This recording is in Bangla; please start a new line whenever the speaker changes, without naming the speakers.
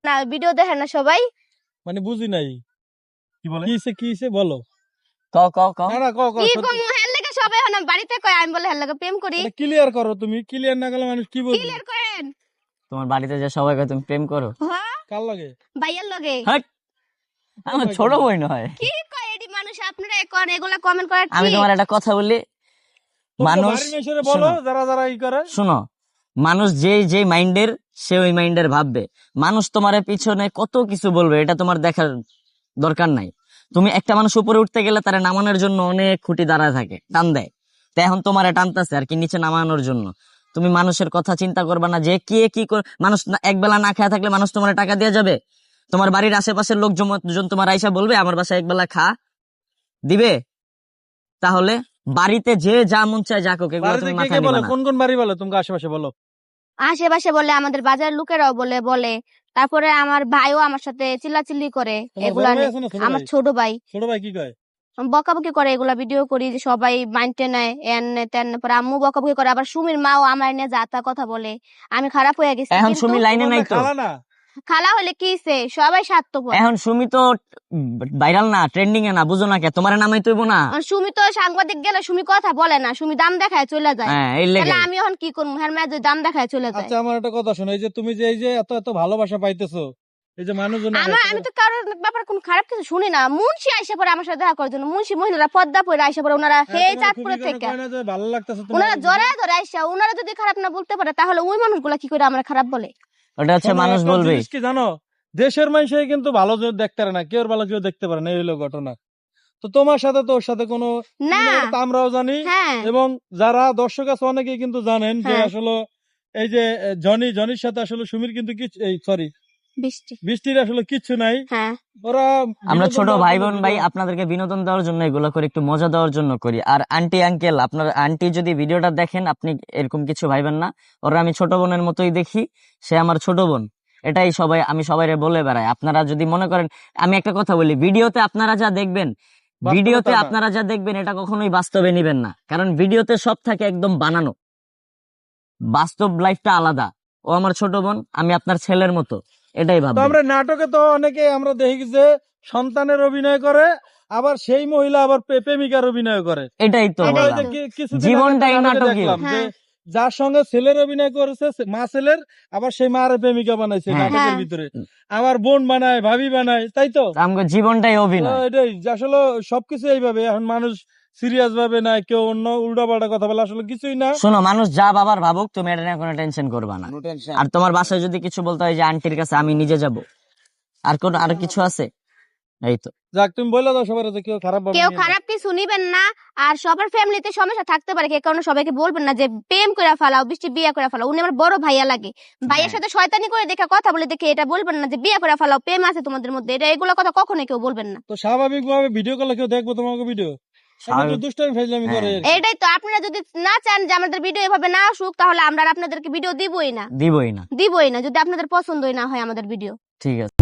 না ভিডিও দেখেন না সবাই,
মানে বুঝি নাই কি বলে, কিসে বলো,
কও
না কও
কি কম হেল লাগে সবাই এখন বাড়িতে কয় আমি বলে হেল লাগে প্রেম করি।
ক্লিয়ার করো, তুমি ক্লিয়ার না করলে মানুষ কি বলবে?
ক্লিয়ার করেন।
তোমার বাড়িতে যে সবাই কয় তুমি প্রেম করো,
হ্যাঁ
কার লাগে?
ভাইয়ার লগে।
হ্যাঁ আমার ছোট বোন নয়।
কি কয় এডি মানুষ আপনারা এখন এগুলা কমেন্ট করেন।
আমি তোমার একটা কথা বলি, মানুষ
বলো যারা যারা ই করে,
শুনো, মানুষ যে মাইন্ডের সে ওই মাইন্ডের ভাববে। মানুষ তোমার পিছনে কত কিছু বলবে এটা তোমার দেখার দরকার নাই। তুমি একটা মানুষ উপরে উঠতে গেলে তারা নামানোর জন্য অনেক খুঁটি দাঁড়ায় থাকে, টান দেয়। তো এখন তোমার টানতেছে আর কি নিচে নামানোর জন্য। তুমি মানুষের কথা চিন্তা করবা না যে কে কি মানুষ একবেলা না খাওয়া থাকলে মানুষ তোমার টাকা দিয়ে যাবে? তোমার বাড়ির আশেপাশের লোকজন তোমার আইসা বলবে আমার বাসায় একবেলা খা দিবে? তাহলে বাড়িতে যে যা মন চায় যা কোক, এগুলো তুমি মাথায় নিবা না।
কোন কোন বাড়ি বলো তুমি আশেপাশে বলো?
আশেপাশে বলে, আমাদের বাজারের লোকেরাও বলে তারপরে আমার ভাইও আমার সাথে চিল্লাচিল্লি করে এগুলা নিয়ে। আমার ছোট ভাই
কি কয়?
বকাবকি করে, এগুলা ভিডিও করি যে সবাই মাইন্ডে নেয় এনে তেন। পরে আম্মু বকাবকি করে, আবার সুমির মাও আমার নিয়ে যা তা কথা বলে। আমি খারাপ হয়ে গেছি।
এখন সুমি লাইনে নাই তো,
খালা হলে কি সবাই স্বার্থপর।
এখন সুমি তো ভাইরাল না, ট্রেন্ডিং এ না, বুঝো না কে তোমার নামাই তৈব না।
সুমি তো সাংবাদিক গেলে সুমি কথা বলে না, সুমি দাম দেখায় চলে যায়। তাহলে আমি এখন কি করবো? হ্যাঁ যদি দাম দেখায় চলে যায়।
আচ্ছা আমার একটা কথা শোনো, এই যে তুমি যে এই যে এত এত ভালোবাসা পাইতেছো, এই যে মানুষজন,
আমি তো কারোর ব্যাপারে কোনো খারাপ কিছু শুনি না। মুন্সি আইসা পরে আমার সাথে দেখা করার জন্য, মুন্সি মহিলারা পদ্মা পরে আইসা পরে ওনারা হে চাঁদপুরে থেকে
ভালো লাগতেছে,
ওনারা জড়ায় ধরে আইসা, ওনারা যদি খারাপ না বলতে পারে তাহলে ওই মানুষগুলা কি করে আমরা খারাপ বলে?
ওটা হচ্ছে মানুষ বলবে
কি জানো, দেশের মানুষই কিন্তু ভালো দেখতে পারে না, কেউ ভালো কেউ দেখতে পারে না, এই হলো ঘটনা। তো তোমার সাথে তো ওর সাথে কোনো
না,
আমরাও জানি, এবং যারা দর্শক আছে অনেকেই কিন্তু জানেন যে আসলে এই যে জনির সাথে আসলে সুমির কিন্তু কিছু, এই সরি বৃষ্টির আসলে কিচ্ছু নাই। ওরা
আমরা ছোট ভাই বোন ভাই আপনাদেরকে বিনোদন দেওয়ার জন্য এগুলো করি, একটু মজা দেওয়ার জন্য করি। আর আন্টি আঙ্কেল, আপনার আন্টি যদি ভিডিওটা দেখেন আপনি এরকম কিছু ভাইবেন না, ওরা আমি ছোট বোনের মতোই দেখি, সে আমার ছোট বোন, এটাই সবাই আমি সবাই বলে বেড়াই। আপনারা যদি মনে করেন, আমি একটা কথা বলি, ভিডিওতে আপনারা যা দেখবেন এটা কখনোই বাস্তবে নিবেন না, কারণ ভিডিওতে সব থাকে একদম বানানো, বাস্তব লাইফটা আলাদা। ও আমার ছোট বোন, আমি আপনার ছেলের মতো, এটাই ভাববেন।
আমরা নাটকে তো অনেকে আমরা দেখি যে সন্তানের অভিনয় করে, আবার সেই মহিলা আবার প্রেমিকার অভিনয় করে।
এটাই তো জীবনটাই নাটক।
যার সঙ্গে ছেলের অভিনয় করেছে মা ছেলের, আবার সেই মার প্রেমিকা বানাইছে নাটকের ভিতরে, আবার বোন বানায়, ভাবি বানায়, তাই তো
জীবনটাই অভিনয়।
এটাই আসলে সবকিছু এইভাবে। এখন মানুষ সিরিয়াস ভাবে না, কেউ অন্য উল্টা পাল্টা কথা বলে, আসলে কিছুই না।
শোনো, মানুষ যা বাবার ভাবুক, তুমি এটা নিয়ে কোনো টেনশন করবা না। আর তোমার বাসায় যদি কিছু বলতে হয় যে আন্টির কাছে আমি নিজে যাব, আর কিছু আছে, এই তো
যাক তুমি বলে দাও সবার, কেউ
খারাপ কিছু নিবেন না। আর সবার ফ্যামিলিতে সমস্যা থাকতে পারে, কে কারণে সবাইকে বলবেন না যে প্রেম করে ফেলাও, বৃষ্টি বিয়ে করে ফেলাও। উনি আমার বড় ভাইয়া লাগে, ভাইয়ের সাথে শয়তানি করে দেখে কথা বলে দেখে এটা বলবেন না যে বিয়ে করে ফেলাও, প্রেম আছে তোমাদের মধ্যে, এটা এগুলো কথা কখনো কেউ বলবেন না।
তো স্বাভাবিক ভাবে ভিডিও কলে কেউ দেখবো তোমাকে ভিডিও,
এটাই তো। আপনারা যদি না চান যে আমাদের ভিডিও এভাবে না আসুক, তাহলে আমরা আপনাদেরকে ভিডিও দিবই না। যদি আপনাদের পছন্দই না হয় আমাদের ভিডিও।
ঠিক আছে।